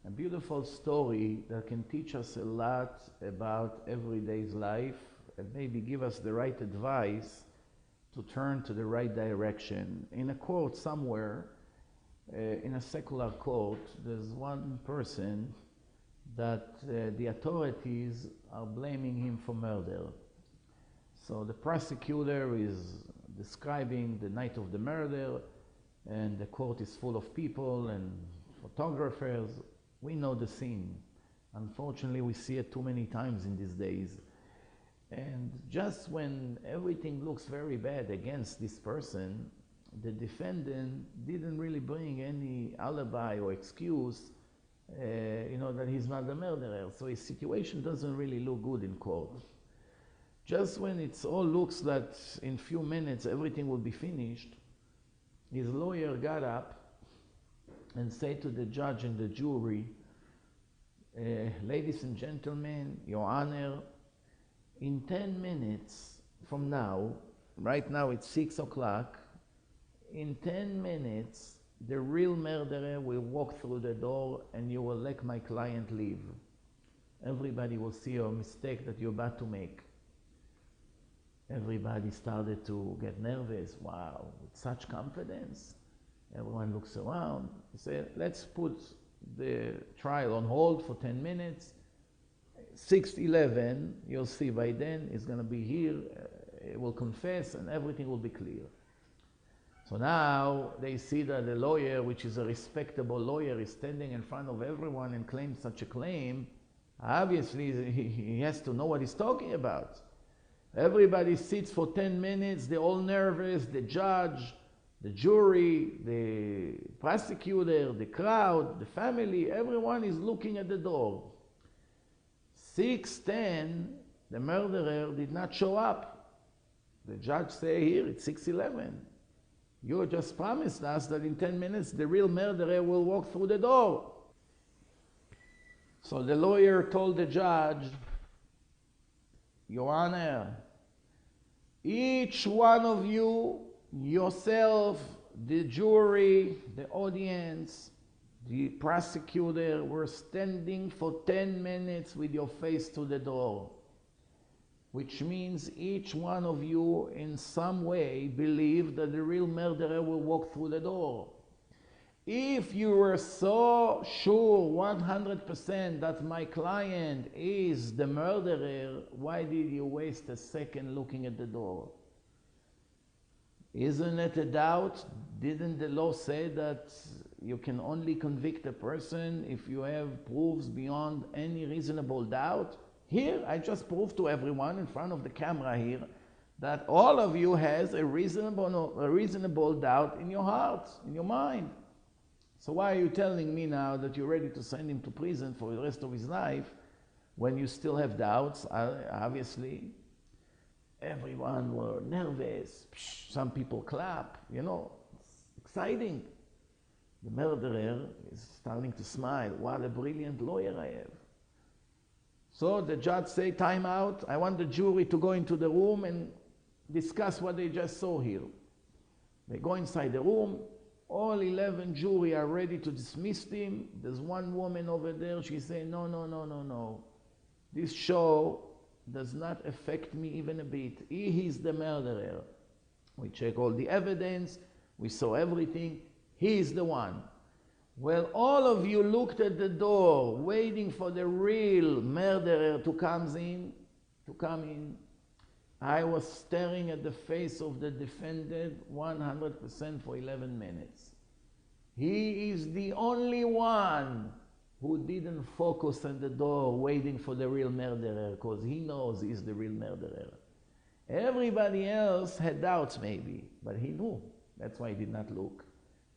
a beautiful story that can teach us a lot about everyday's life and maybe give us the right advice to turn to the right direction. In a court somewhere, in a secular court, there's one person that the authorities are blaming him for murder. So the prosecutor is describing the night of the murder, and the court is full of people and photographers. We know the scene. Unfortunately, we see it too many times in these days. And just when everything looks very bad against this person, the defendant didn't really bring any alibi or excuse, that he's not the murderer. So his situation doesn't really look good in court. Just when it all looks that in few minutes everything will be finished, his lawyer got up and said to the judge and the jury, ladies and gentlemen, Your Honor, in 10 minutes from now, right now it's 6 o'clock, in 10 minutes, the real murderer will walk through the door and you will let my client leave. Everybody will see your mistake that you're about to make. Everybody started to get nervous. Wow, with such confidence. Everyone looks around. They say, let's put the trial on hold for 10 minutes. 6:11, you'll see by then, he's going to be here, he will confess, and everything will be clear. So now they see that the lawyer, which is a respectable lawyer, is standing in front of everyone and claims such a claim. Obviously, he has to know what he's talking about. Everybody sits for 10 minutes, they're all nervous, the judge, the jury, the prosecutor, the crowd, the family, everyone is looking at the door. 6:10, the murderer did not show up. The judge say, here, it's 6:11. You just promised us that in 10 minutes the real murderer will walk through the door. So the lawyer told the judge, Your Honor, each one of you, yourself, the jury, the audience, the prosecutor, were standing for 10 minutes with your face to the door, which means each one of you in some way believed that the real murderer will walk through the door. If you were so sure 100% that my client is the murderer, why did you waste a second looking at the door? Isn't it a doubt? Didn't the law say that you can only convict a person if you have proofs beyond any reasonable doubt? Here, I just proved to everyone in front of the camera here that all of you has a reasonable doubt in your heart, in your mind. So why are you telling me now that you're ready to send him to prison for the rest of his life when you still have doubts? Obviously, everyone were nervous. Some people clap, it's exciting. The murderer is starting to smile. What a brilliant lawyer I have. So the judge say, time out. I want the jury to go into the room and discuss what they just saw here. They go inside the room. All 11 jury are ready to dismiss him. There's one woman over there. She say, no. This show does not affect me even a bit. He is the murderer. We check all the evidence. We saw everything. He is the one. Well, all of you looked at the door, waiting for the real murderer to come in. I was staring at the face of the defendant 100% for 11 minutes. He is the only one who didn't focus on the door waiting for the real murderer, because he knows he's the real murderer. Everybody else had doubts maybe, but he knew. That's why he did not look.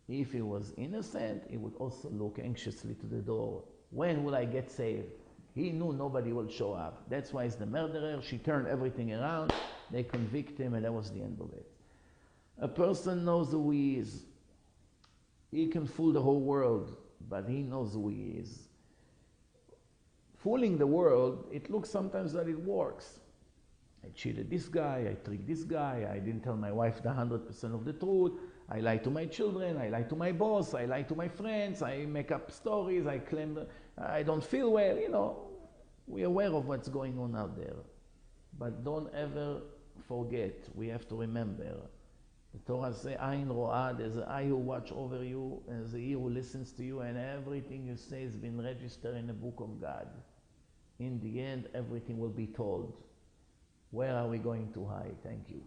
If he was innocent, he would also look anxiously to the door. When will I get saved? He knew nobody will show up. That's why he's the murderer. She turned everything around. They convict him, and that was the end of it. A person knows who he is. He can fool the whole world, but he knows who he is. Fooling the world, it looks sometimes that it works. I cheated this guy, I tricked this guy, I didn't tell my wife the 100% of the truth, I lie to my children, I lie to my boss, I lie to my friends, I make up stories, I claim I don't feel well, you know. We're aware of what's going on out there. But don't ever forget, we have to remember. The Torah says, Ayin Ro'ah, there's an eye who watch over you, and there's an ear who listens to you, and everything you say has been registered in the book of God. In the end, everything will be told. Where are we going to hide? Thank you.